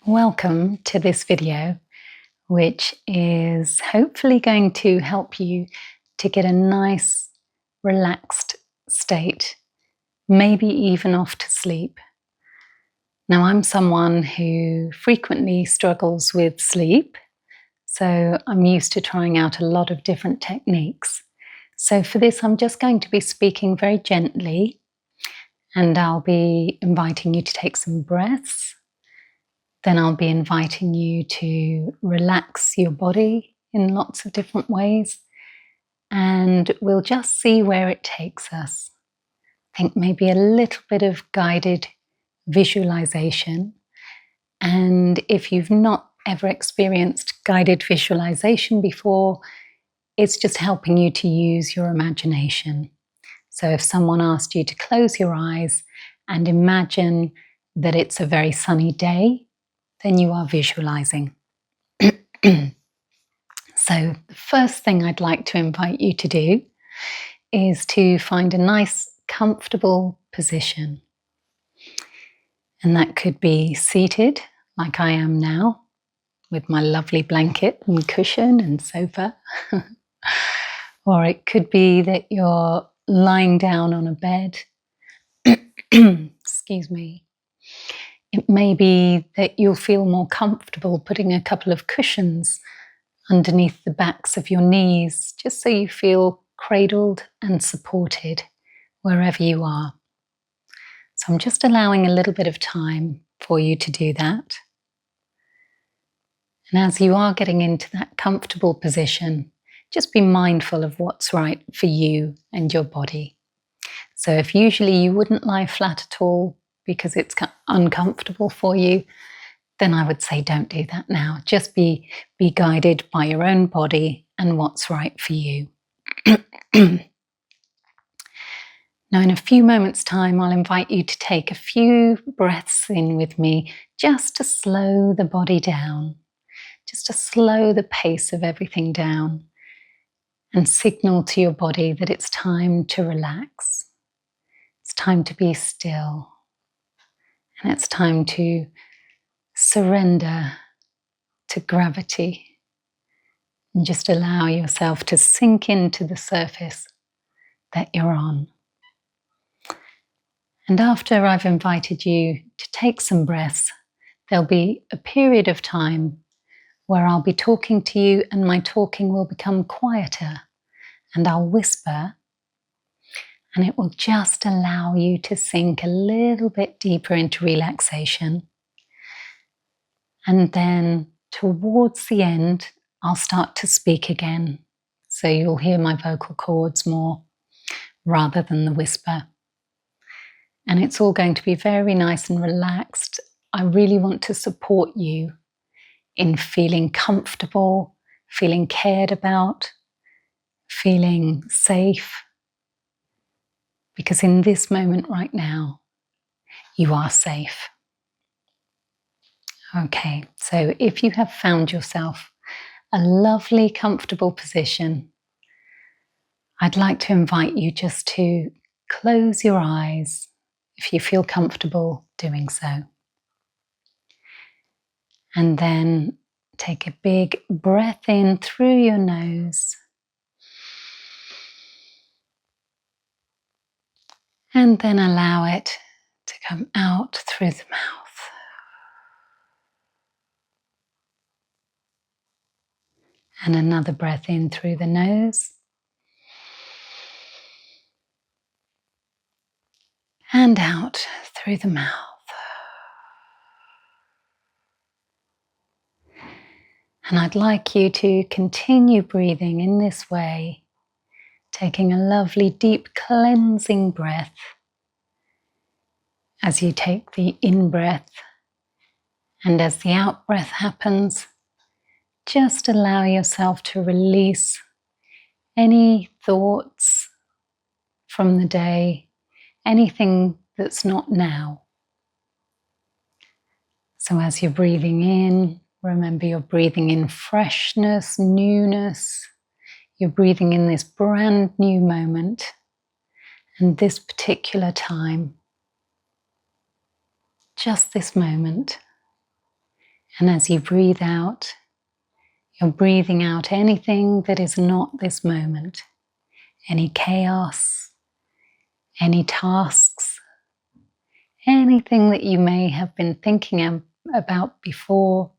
Welcome to this video, which is hopefully going to help you to get a nice, relaxed state, maybe even off to sleep. Now, I'm someone who frequently struggles with sleep, so I'm used to trying out a lot of different techniques. So for this, I'm just going to be speaking very gently, and I'll be inviting you to take some breaths. Then I'll be inviting you to relax your body in lots of different ways, and we'll just see where it takes us. I think maybe a little bit of guided visualization. And if you've not ever experienced guided visualization before, it's just helping you to use your imagination. So if someone asked you to close your eyes and imagine that it's a very sunny day, then you are visualizing. So the first thing I'd like to invite you to do is to find a nice, comfortable position. And that could be seated, like I am now, with my lovely blanket and cushion and sofa. Or it could be that you're lying down on a bed. Excuse me. It may be that you'll feel more comfortable putting a couple of cushions underneath the backs of your knees, just so you feel cradled and supported wherever you are. So I'm just allowing a little bit of time for you to do that. And as you are getting into that comfortable position, just be mindful of what's right for you and your body. So if usually you wouldn't lie flat at all because it's uncomfortable for you, then I would say don't do that now. Just be guided by your own body and what's right for you. Now, in a few moments' time, I'll invite you to take a few breaths in with me, just to slow the body down, just to slow the pace of everything down and signal to your body that it's time to relax. It's time to be still. And it's time to surrender to gravity and just allow yourself to sink into the surface that you're on. And after I've invited you to take some breaths, there'll be a period of time where I'll be talking to you and my talking will become quieter and I'll whisper, and it will just allow you to sink a little bit deeper into relaxation. And then towards the end, I'll start to speak again. So you'll hear my vocal cords more rather than the whisper. And it's all going to be very nice and relaxed. I really want to support you in feeling comfortable, feeling cared about, feeling safe. Because in this moment right now, you are safe. Okay, so if you have found yourself a lovely, comfortable position, I'd like to invite you just to close your eyes if you feel comfortable doing so. And then take a big breath in through your nose. And then allow it to come out through the mouth. And another breath in through the nose. And out through the mouth. And I'd like you to continue breathing in this way, taking a lovely deep cleansing breath as you take the in-breath, and as the out-breath happens, just allow yourself to release any thoughts from the day, anything that's not now. So as you're breathing in, remember you're breathing in freshness, newness. You're breathing in this brand new moment and this particular time. Just this moment. And as you breathe out, you're breathing out anything that is not this moment, any chaos, any tasks, anything that you may have been thinking about before,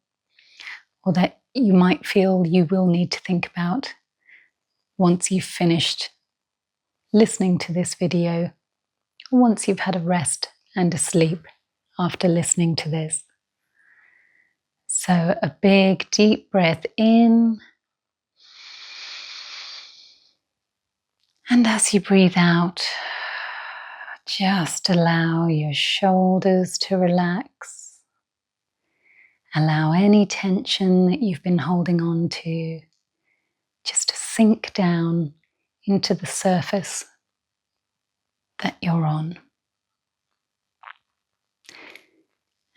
or that you might feel you will need to think about once you've finished listening to this video, or once you've had a rest and a sleep after listening to this. So a big deep breath in, and as you breathe out, just allow your shoulders to relax. Allow any tension that you've been holding on to just to sink down into the surface that you're on.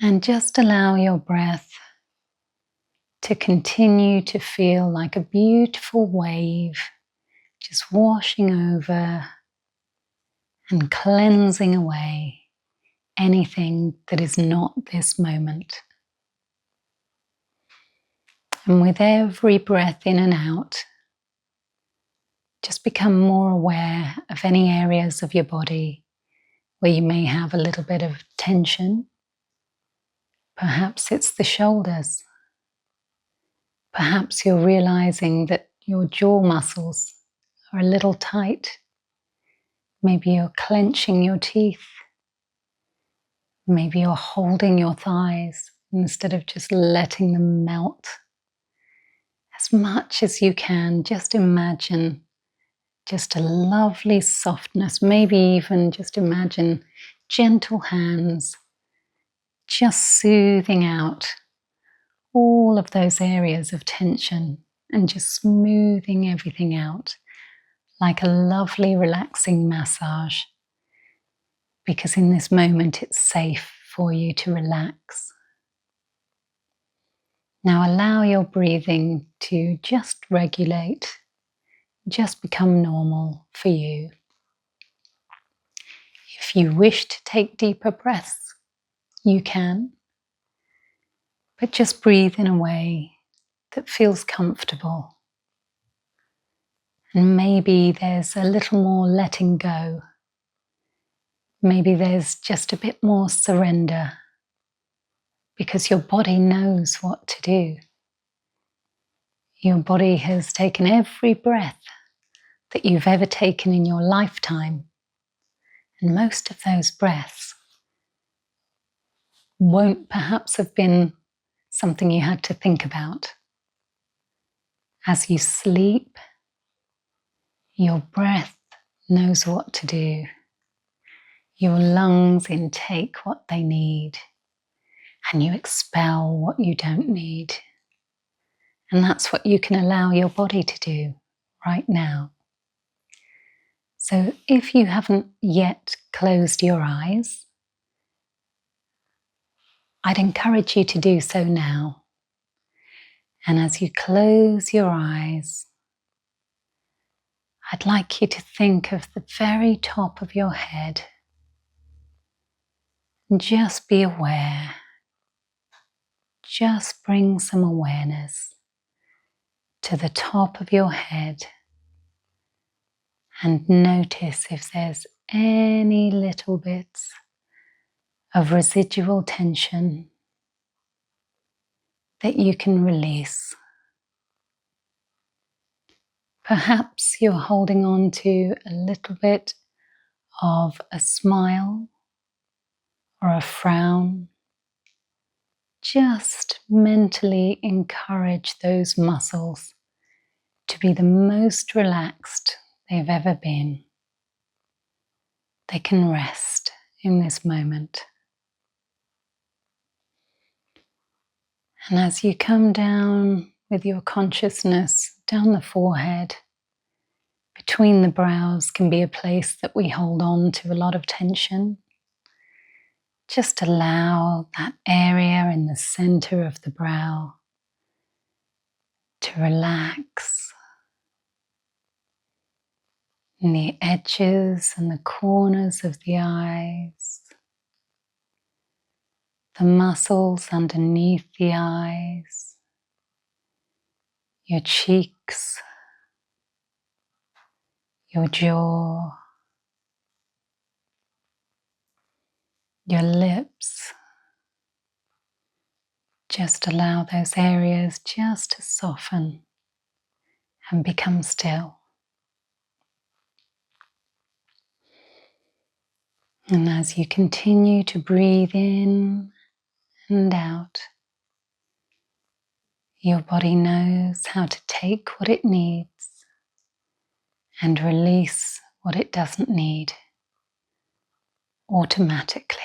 And just allow your breath to continue to feel like a beautiful wave, just washing over and cleansing away anything that is not this moment. And with every breath in and out, just become more aware of any areas of your body where you may have a little bit of tension. Perhaps it's the shoulders. Perhaps you're realizing that your jaw muscles are a little tight. Maybe you're clenching your teeth. Maybe you're holding your thighs instead of just letting them melt. As much as you can, just imagine just a lovely softness. Maybe even just imagine gentle hands just soothing out all of those areas of tension and just smoothing everything out like a lovely relaxing massage, because in this moment it's safe for you to relax. Now allow your breathing to just regulate, just become normal for you. If you wish to take deeper breaths, you can, but just breathe in a way that feels comfortable. And maybe there's a little more letting go. Maybe there's just a bit more surrender, because your body knows what to do. Your body has taken every breath that you've ever taken in your lifetime, and most of those breaths won't perhaps have been something you had to think about. As you sleep, your breath knows what to do. Your lungs intake what they need, and you expel what you don't need. And that's what you can allow your body to do right now. So if you haven't yet closed your eyes, I'd encourage you to do so now. And as you close your eyes, I'd like you to think of the very top of your head. And just be aware. Just bring some awareness to the top of your head and notice if there's any little bits of residual tension that you can release. Perhaps you're holding on to a little bit of a smile or a frown. Just mentally encourage those muscles to be the most relaxed they've ever been. They can rest in this moment. And as you come down with your consciousness down the forehead, between the brows can be a place that we hold on to a lot of tension. Just allow that area in the center of the brow to relax. And the edges and the corners of the eyes, the muscles underneath the eyes, your cheeks, your jaw, your lips. Just allow those areas just to soften and become still. And as you continue to breathe in and out, your body knows how to take what it needs and release what it doesn't need automatically.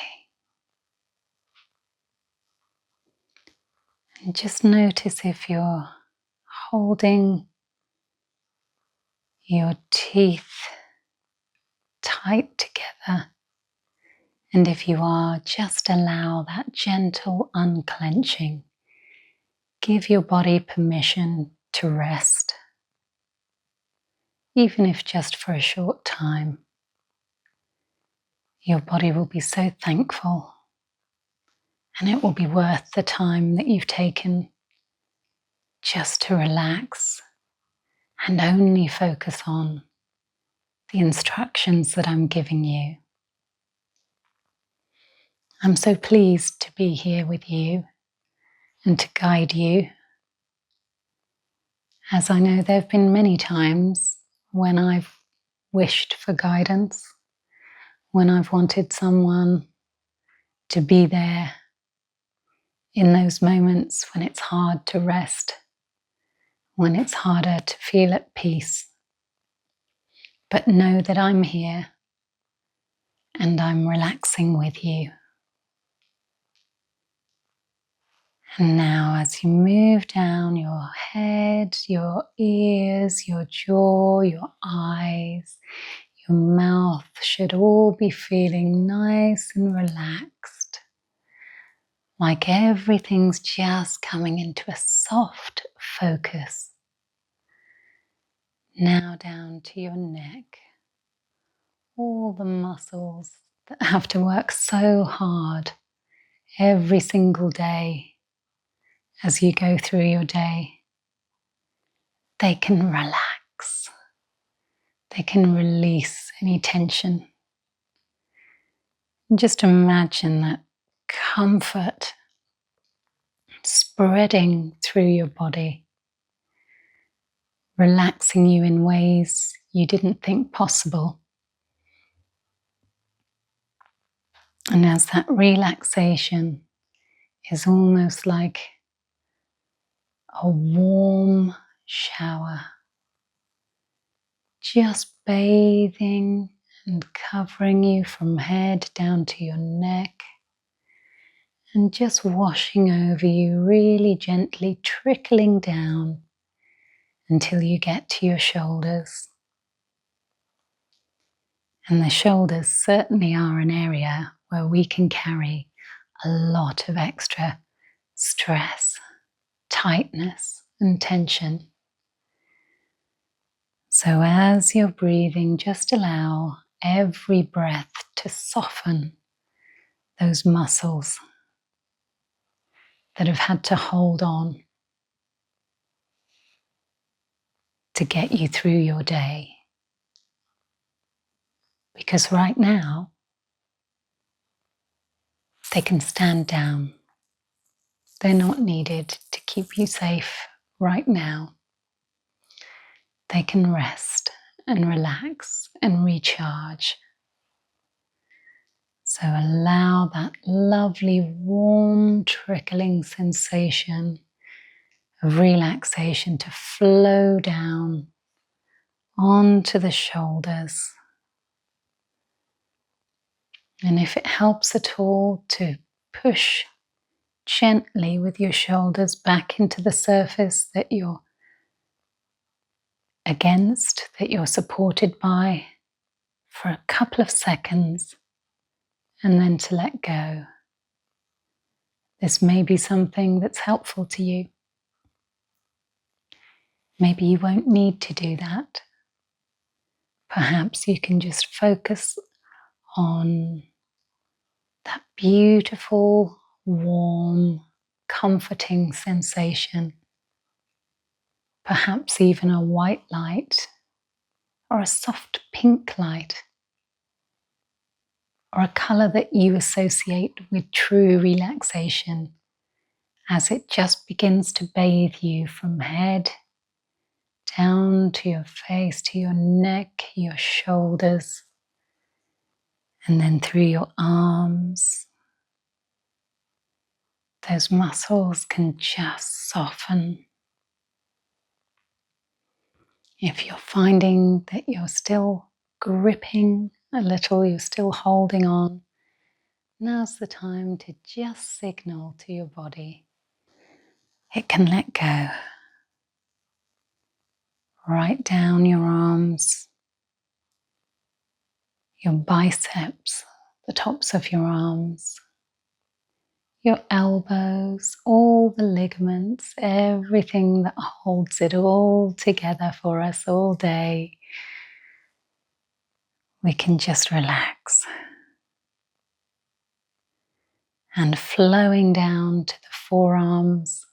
And just notice if you're holding your teeth tight together. And if you are, just allow that gentle unclenching. Give your body permission to rest, even if just for a short time. Your body will be so thankful, and it will be worth the time that you've taken just to relax and only focus on the instructions that I'm giving you. I'm so pleased to be here with you and to guide you, as I know there have been many times when I've wished for guidance, when I've wanted someone to be there in those moments when it's hard to rest, when it's harder to feel at peace. But know that I'm here and I'm relaxing with you. And now as you move down your head, your ears, your jaw, your eyes, your mouth should all be feeling nice and relaxed. Like everything's just coming into a soft focus. Now down to your neck. All the muscles that have to work so hard every single day as you go through your day, they can relax. They can release any tension. And just imagine that comfort spreading through your body, relaxing you in ways you didn't think possible. And as that relaxation is almost like a warm shower, just bathing and covering you from head down to your neck, and just washing over you, really gently trickling down until you get to your shoulders. And the shoulders certainly are an area where we can carry a lot of extra stress, tightness, and tension. So as you're breathing, just allow every breath to soften those muscles that have had to hold on to get you through your day. Because right now, they can stand down. They're not needed to keep you safe right now. They can rest and relax and recharge. So allow that lovely, warm, trickling sensation of relaxation to flow down onto the shoulders. And if it helps at all, to push gently with your shoulders back into the surface that you're against, that you're supported by, for a couple of seconds, and then to let go. This may be something that's helpful to you. Maybe you won't need to do that. Perhaps you can just focus on that beautiful warm, comforting sensation, perhaps even a white light or a soft pink light, or a colour that you associate with true relaxation, as it just begins to bathe you from head down to your face, to your neck, your shoulders, and then through your arms. Those muscles can just soften. If you're finding that you're still gripping a little, you're still holding on, now's the time to just signal to your body it can let go. Right down your arms, your biceps, the tops of your arms, your elbows, all the ligaments, everything that holds it all together for us all day. We can just relax. And flowing down to the forearms.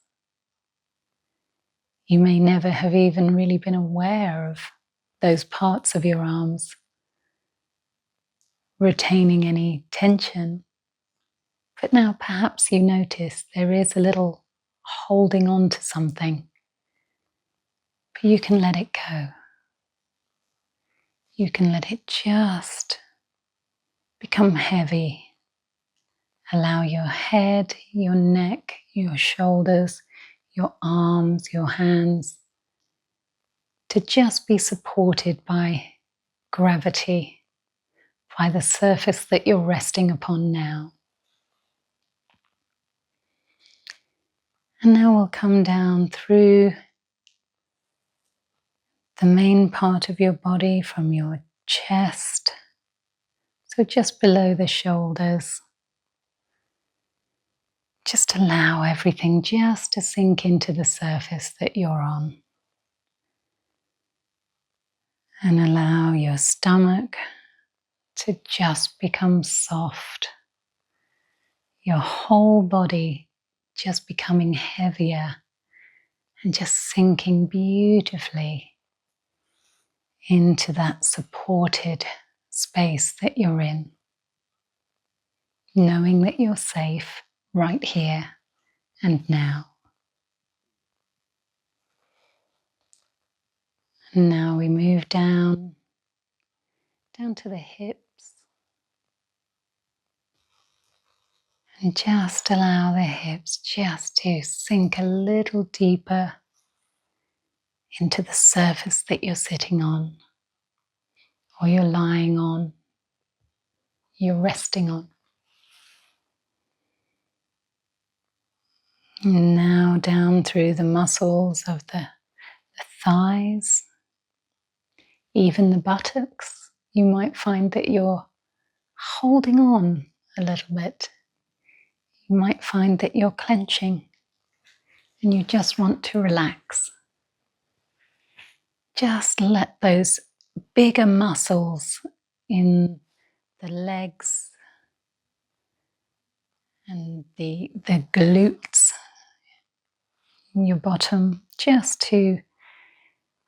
You may never have even really been aware of those parts of your arms retaining any tension. But now perhaps you notice there is a little holding on to something. But you can let it go. You can let it just become heavy. Allow your head, your neck, your shoulders, your arms, your hands to just be supported by gravity, by the surface that you're resting upon now. And now we'll come down through the main part of your body from your chest, so just below the shoulders. Just allow everything just to sink into the surface that you're on. And allow your stomach to just become soft. Your whole body just becoming heavier and just sinking beautifully into that supported space that you're in, knowing that you're safe right here and now. And now we move down to the hips, and just allow the hips just to sink a little deeper into the surface that you're sitting on, or you're lying on, you're resting on. And now down through the muscles of the thighs, even the buttocks. You might find that you're holding on a little bit. You might find that you're clenching and you just want to relax. Just let those bigger muscles in the legs and the glutes in your bottom just to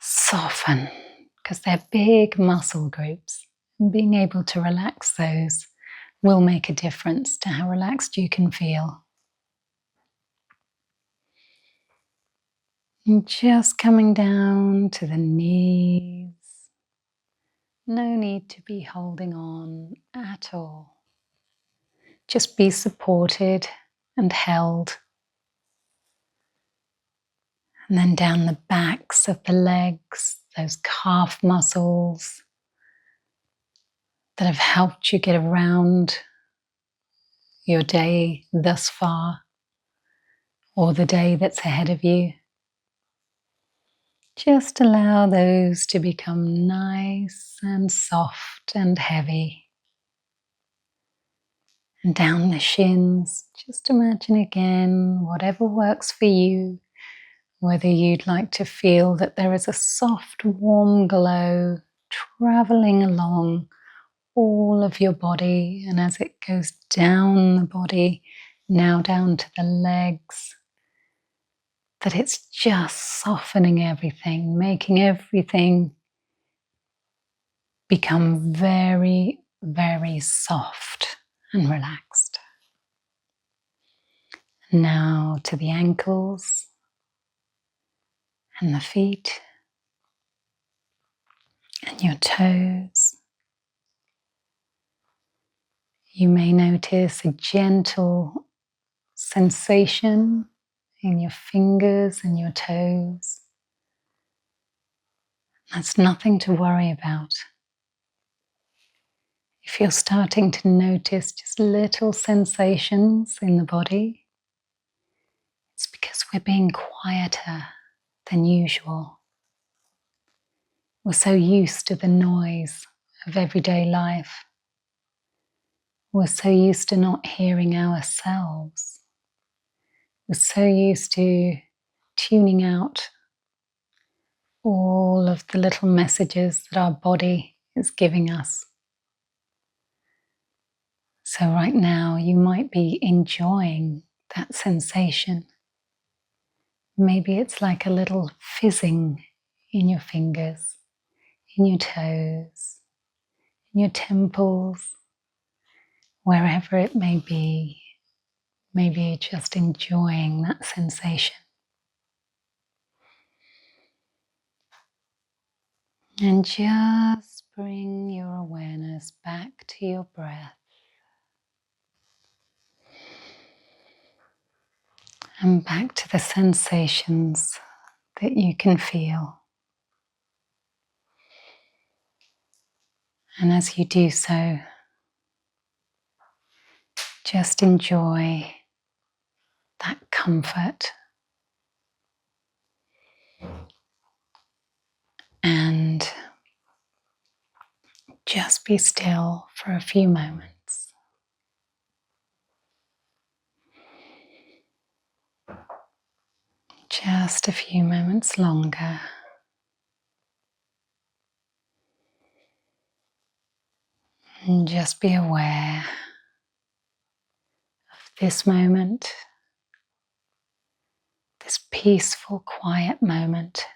soften, because they're big muscle groups. And being able to relax those will make a difference to how relaxed you can feel. And just coming down to the knees. No need to be holding on at all. Just be supported and held. And then down the backs of the legs, those calf muscles that have helped you get around your day thus far, or the day that's ahead of you. Just allow those to become nice and soft and heavy. And down the shins, just imagine again, whatever works for you, whether you'd like to feel that there is a soft, warm glow traveling along all of your body, and as it goes down the body, Now down to the legs, that it's just softening everything, making everything become very, very soft and relaxed. Now to the ankles and the feet and your toes. You may notice a gentle sensation in your fingers and your toes. That's nothing to worry about. If you're starting to notice just little sensations in the body, it's because we're being quieter than usual. We're so used to the noise of everyday life. We're so used to not hearing ourselves. We're so used to tuning out all of the little messages that our body is giving us. So right now you might be enjoying that sensation. Maybe it's like a little fizzing in your fingers, in your toes, in your temples, wherever it may be. Maybe just enjoying that sensation. And just bring your awareness back to your breath. And back to the sensations that you can feel. And as you do so, just enjoy that comfort and just be still for a few moments. Just a few moments longer. And just be aware of this moment, this peaceful, quiet moment,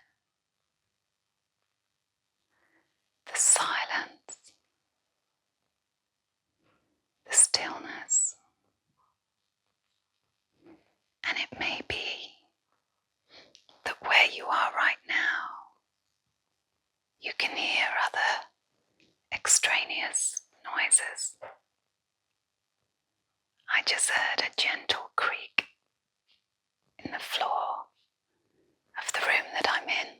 the silence, the stillness. And it may be that where you are right now, you can hear other extraneous noises. I just heard a gentle creak in the floor of the room that I'm in.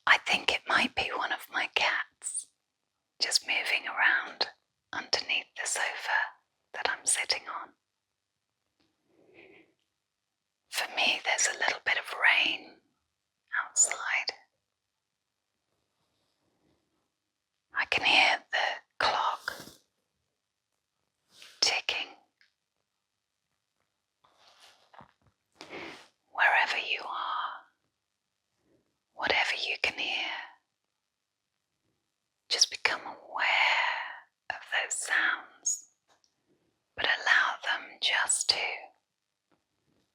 I think it might be one of my cats just moving around underneath the sofa that I'm sitting on. For me, there's a little bit of rain outside. I can hear the clock ticking. Wherever you are, whatever you can hear, just become aware of those sounds, but allow them just to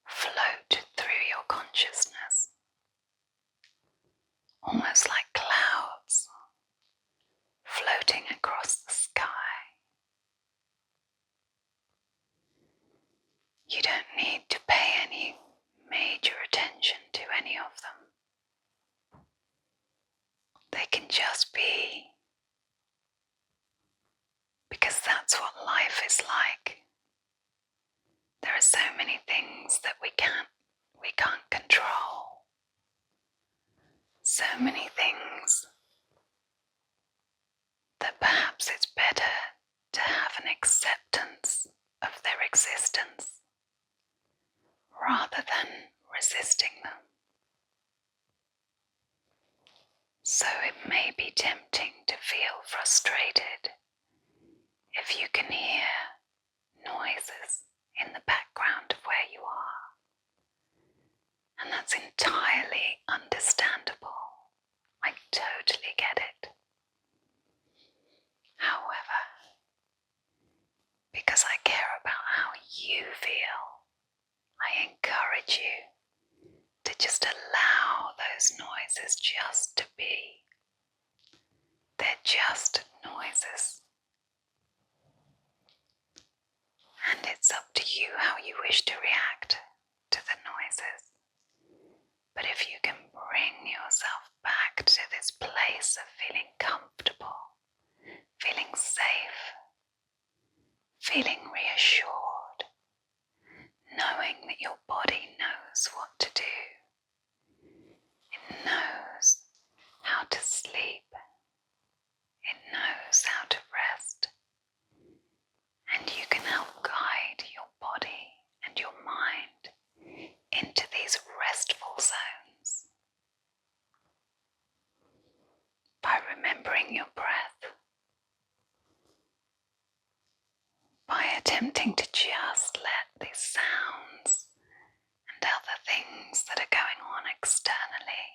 float through your consciousness, almost like clouds floating across the sky. You don't need to pay any major attention to any of them. They can just be, because that's what life is like. There are so many things that we can't control. So many things that perhaps it's better to have an acceptance of their existence rather than resisting them. So it may be tempting to feel frustrated if you can hear noises in the background of where you are. And that's entirely understandable. I totally get it. However, because I care about feel, I encourage you to just allow those noises just to be. They're just noises. And it's up to you how you wish to react to the noises. But if you can bring yourself back to this place of feeling comfortable, feeling safe, feeling reassured, knowing that your body knows what to do, it knows how to sleep, it knows how to rest, and you can help guide your body and your mind into these restful zones by remembering your breath, by attempting to just let these sounds and other things that are going on externally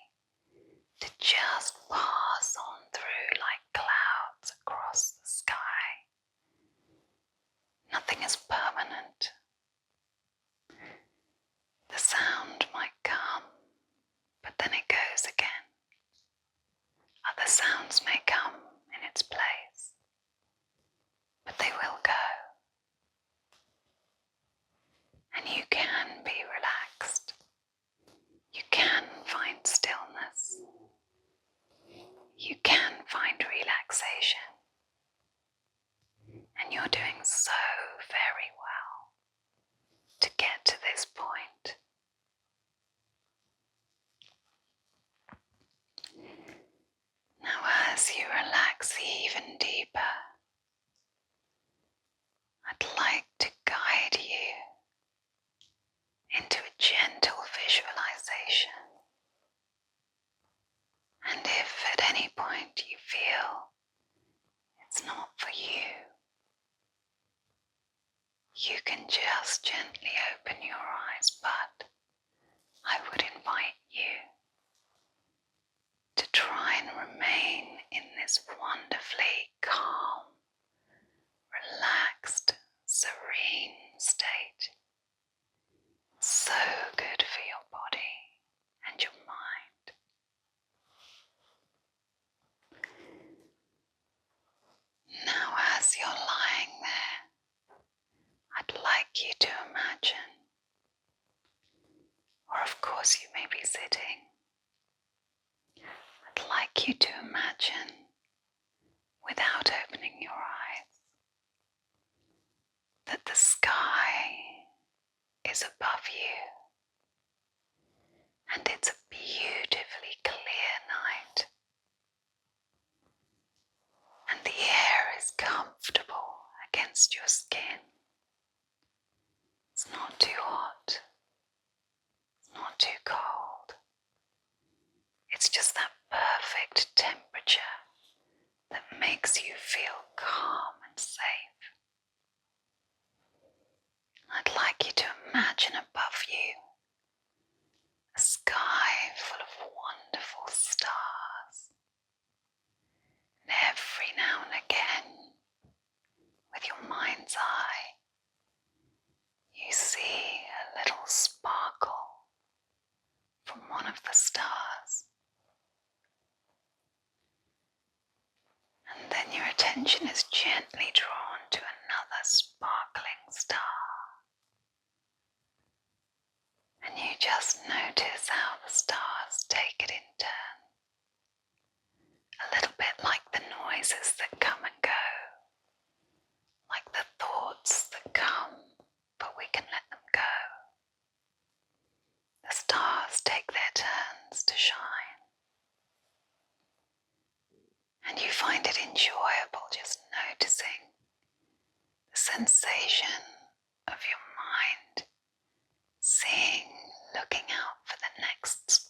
to just pass on through like clouds across the sky. Nothing is permanent. The sound might come, but then it goes again. Other sounds may come in its place, but they will go. And you can be relaxed. You can find stillness. You can find relaxation. And you're doing so very well to get to this point. Now, as you relax even deeper, I'd like to guide you into a gentle visualization. And if at any point you feel it's not for you, you can just gently open your eyes, but I would invite you to try and remain in this wonderfully calm, relaxed, serene state. So good for your body and your mind. Now, as you're lying there, I'd like you to imagine, or of course you may be sitting, I'd like you to imagine, without opening your eyes, that the sky is above you, and it's a beautifully clear night, and the air is comfortable against your skin. It's not too hot, it's not too cold. It's just that perfect temperature that makes you feel calm and safe. I'd like you to imagine above you a sky full of wonderful stars. And every now and again, with your mind's eye, you see a little sparkle from one of the stars. And then your attention is gently drawn to another sparkling star. And you just notice how the stars take it in turn. A little bit like the noises that come and go. Like the thoughts that come, but we can let them go. The stars take their turns to shine. And you find it enjoyable just noticing the sensation of your mind, seeing, looking out for the next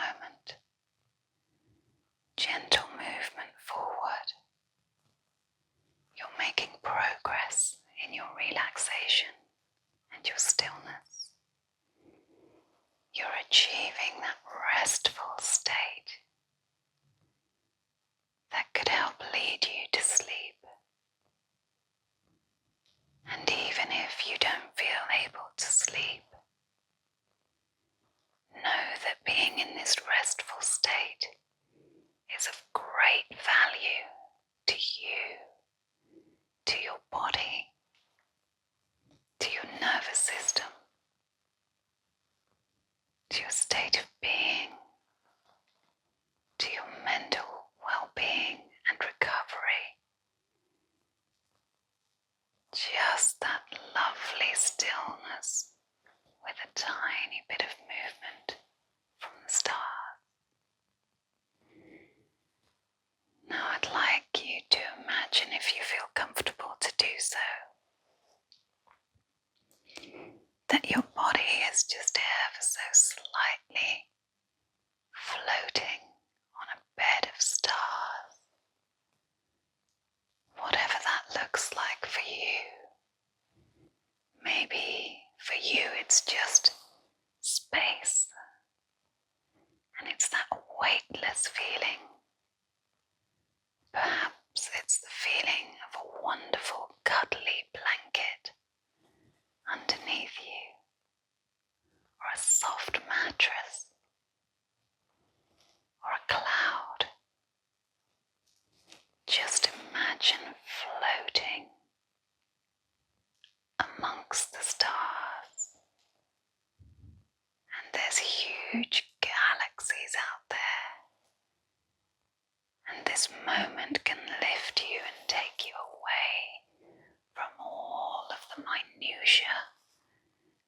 moment. Gentle movement forward. You're making progress in your relaxation and your stillness. You're achieving that restful state that could help lead you to sleep. And even if you don't feel able to sleep, know that being in this restful state is of great value to you, to your body, to your nervous system, to your state of being, to your mental well-being and recovery. Just that lovely stillness with a tiny bit of movement from the start. Now I'd like you to imagine, if you feel comfortable to do so, that your body is just ever so slightly floating on a bed of stars. Whatever that looks like for you. Maybe for you it's just space, and it's that weightless feeling. Perhaps it's the feeling of a wonderful cuddly blanket underneath you, or a soft mattress, or a cloud. Just imagine floating amongst the stars. And there's huge galaxies out there. And this moment can lift you and take you away from all of the minutiae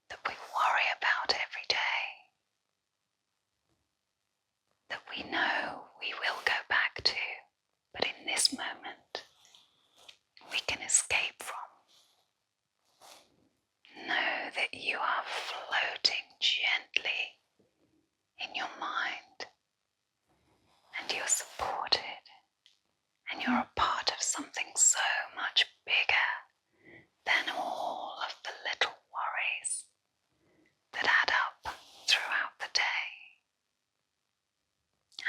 that we worry about every day, that we know we will go back to, but in this moment we can escape from. Know that you are floating gently in your mind, and you're supported, and you're a part of something so much bigger than all of the little worries that add up throughout the day.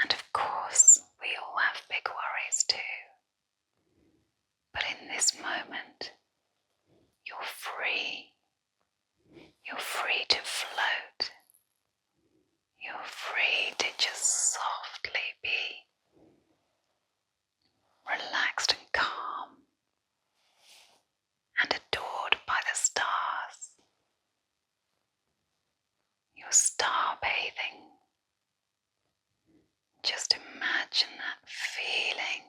And of course, we all have big worries too. But in this moment, you're free. You're free to float. You're free to just softly be relaxed and calm and adored by the stars. You're star bathing. Just imagine that feeling,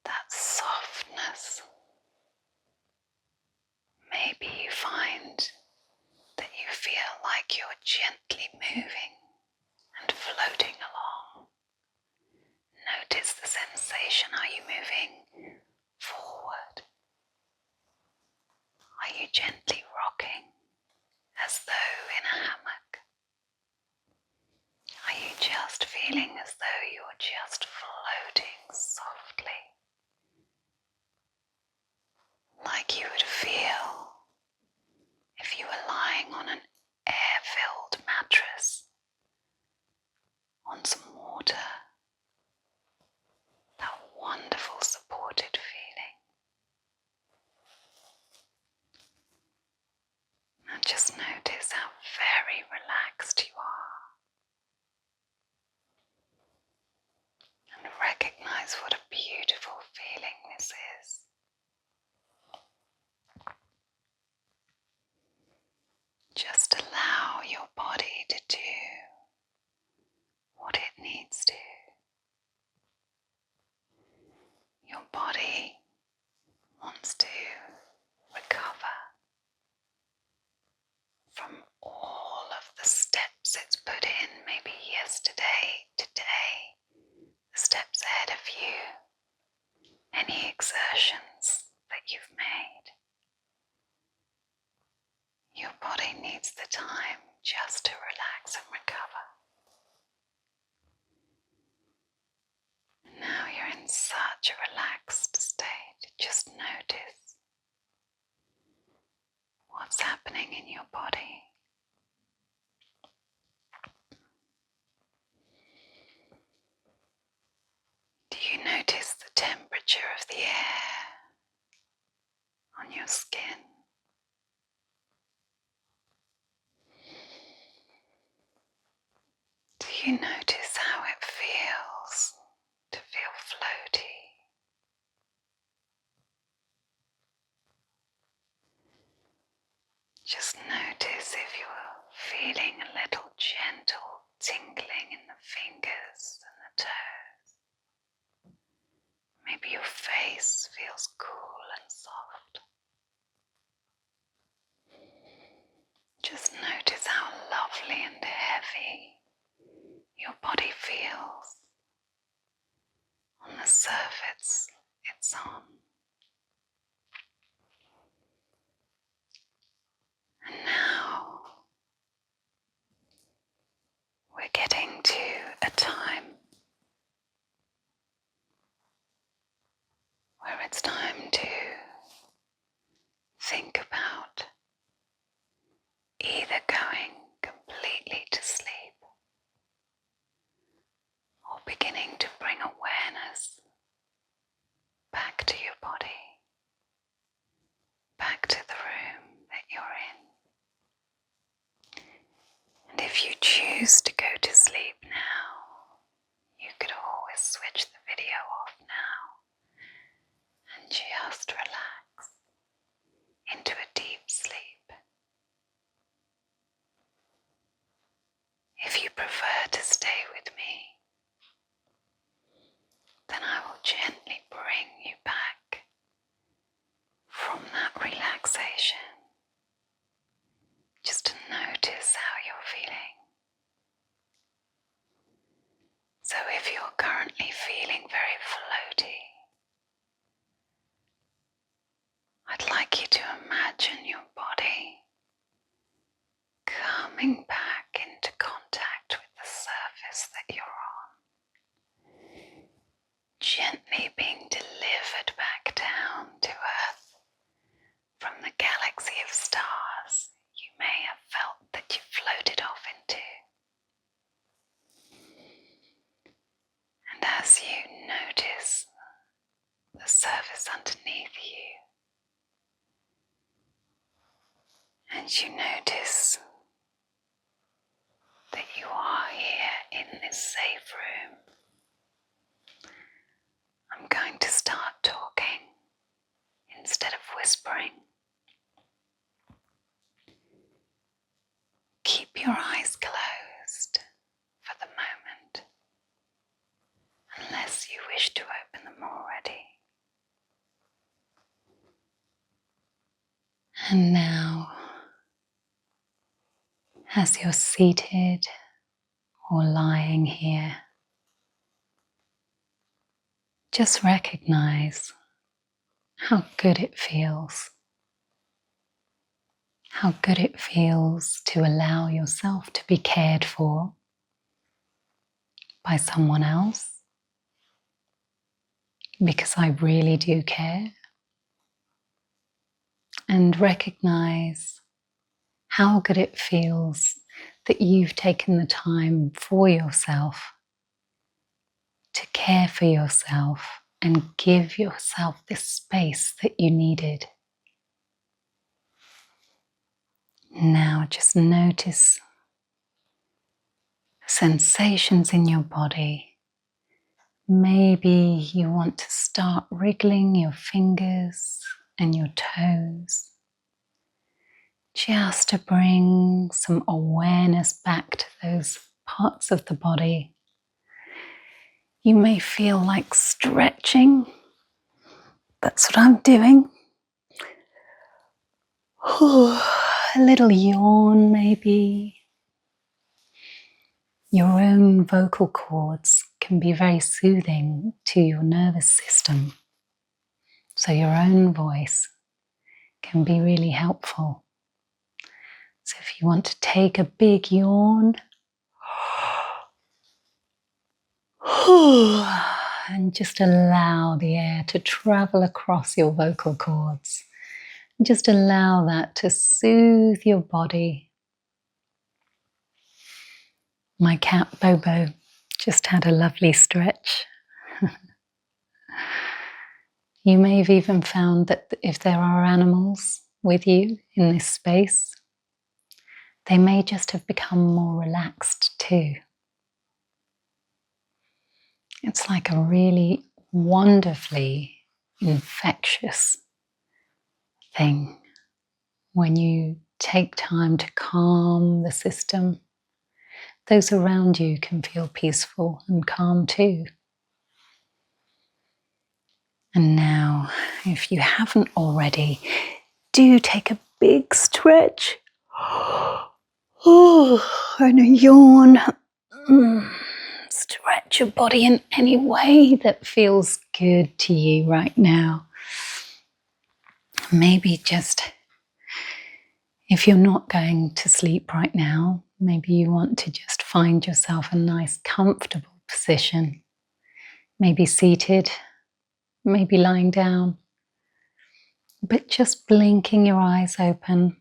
that softness. Maybe you find that you feel like you're gently moving and floating along. Notice the sensation. Are you moving forward? Are you gently rocking as though in a hammock? Are you just feeling as though you're just floating softly? Like you would feel if you were lying on an air-filled mattress on some water. That wonderful supported feeling. Now just notice how very relaxed you are. And recognize what a beautiful feeling this is. Just allow your body to do what it needs to. Your body wants to recover from all of the steps it's put in, maybe yesterday, today, the steps ahead of you, any exertions that you've made. Your body needs the time just to relax and recover. surface it's on. And now we're getting to a time where it's time to think about either going completely to sleep or beginning to bring awareness back to your body, back to the room that you're in. And if you choose to go to sleep now, you could always switch the video off now and just relax into a deep sleep. If you prefer to stay with me, then I will gently bring you back from that relaxation, just to notice how you're feeling. So if you're currently feeling very floaty, I'd like you to imagine your body coming back into contact with the surface that you're on, gently being delivered back down to Earth from the galaxy of stars you may have felt that you floated off into. And as you notice the surface underneath you, and you notice that you are here in this safe room, I'm going to start talking instead of whispering. Keep your eyes closed for the moment, unless you wish to open them already. And now, as you're seated or lying here, just recognize how good it feels. How good it feels to allow yourself to be cared for by someone else, because I really do care. And recognize how good it feels that you've taken the time for yourself to care for yourself and give yourself the space that you needed. Now just notice sensations in your body. Maybe you want to start wriggling your fingers and your toes, just to bring some awareness back to those parts of the body. You may feel like stretching. That's what I'm doing. A little yawn maybe. Your own vocal cords can be very soothing to your nervous system. So your own voice can be really helpful. So if you want to take a big yawn, and just allow the air to travel across your vocal cords. Just allow that to soothe your body. My cat Bobo just had a lovely stretch. You may have even found that if there are animals with you in this space, they may just have become more relaxed too. It's like a really wonderfully infectious thing when you take time to calm the system. Those around you can feel peaceful and calm too. And now, if you haven't already, do take a big stretch. And a yawn. Stretch. stretch your body in any way that feels good to you right now. Maybe just, if you're not going to sleep right now, maybe you want to just find yourself a nice comfortable position. Maybe seated, maybe lying down, but just blinking your eyes open,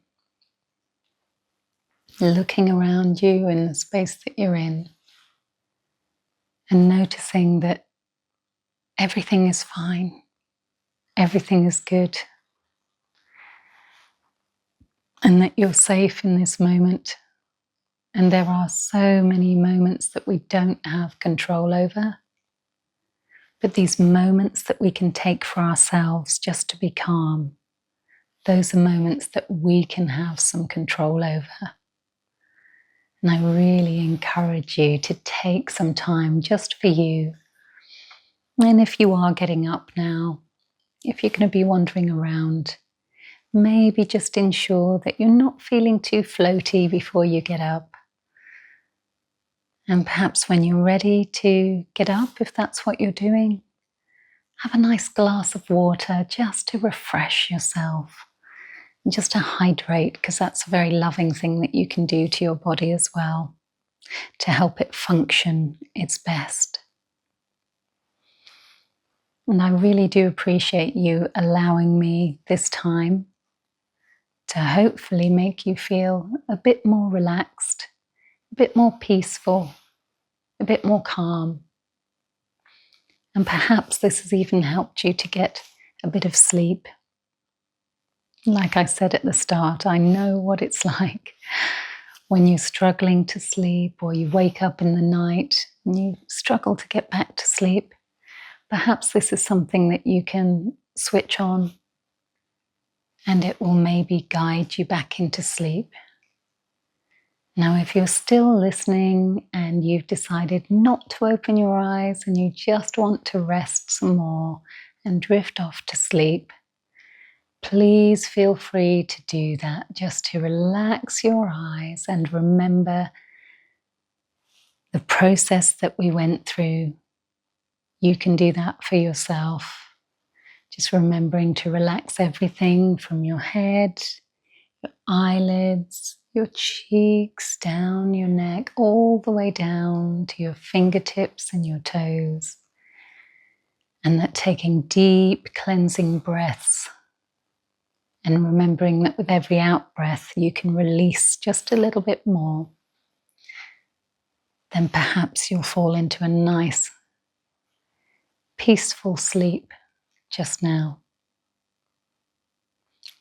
looking around you in the space that you're in, and noticing that everything is fine, everything is good, and that you're safe in this moment. And there are so many moments that we don't have control over, but these moments that we can take for ourselves just to be calm, those are moments that we can have some control over. And I really encourage you to take some time just for you. And if you are getting up now, if you're going to be wandering around, maybe just ensure that you're not feeling too floaty before you get up. And perhaps when you're ready to get up, if that's what you're doing, have a nice glass of water just to refresh yourself, just to hydrate, because that's a very loving thing that you can do to your body as well, to help it function its best. And I really do appreciate you allowing me this time to hopefully make you feel a bit more relaxed, a bit more peaceful, a bit more calm. And perhaps this has even helped you to get a bit of sleep. Like I said at the start, I know what it's like when you're struggling to sleep, or you wake up in the night and you struggle to get back to sleep. Perhaps this is something that you can switch on, and it will maybe guide you back into sleep. Now, if you're still listening and you've decided not to open your eyes and you just want to rest some more and drift off to sleep, please feel free to do that, just to relax your eyes and remember the process that we went through. You can do that for yourself. Just remembering to relax everything from your head, your eyelids, your cheeks, down your neck, all the way down to your fingertips and your toes. And that taking deep cleansing breaths, and remembering that with every out breath you can release just a little bit more. Then perhaps you'll fall into a nice, peaceful sleep just now.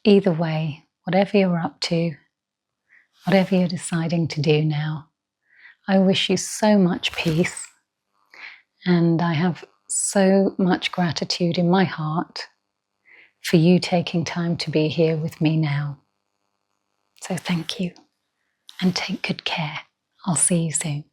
Either way, whatever you're up to, whatever you're deciding to do now, I wish you so much peace, and I have so much gratitude in my heart for you taking time to be here with me now. So thank you, and take good care. I'll see you soon.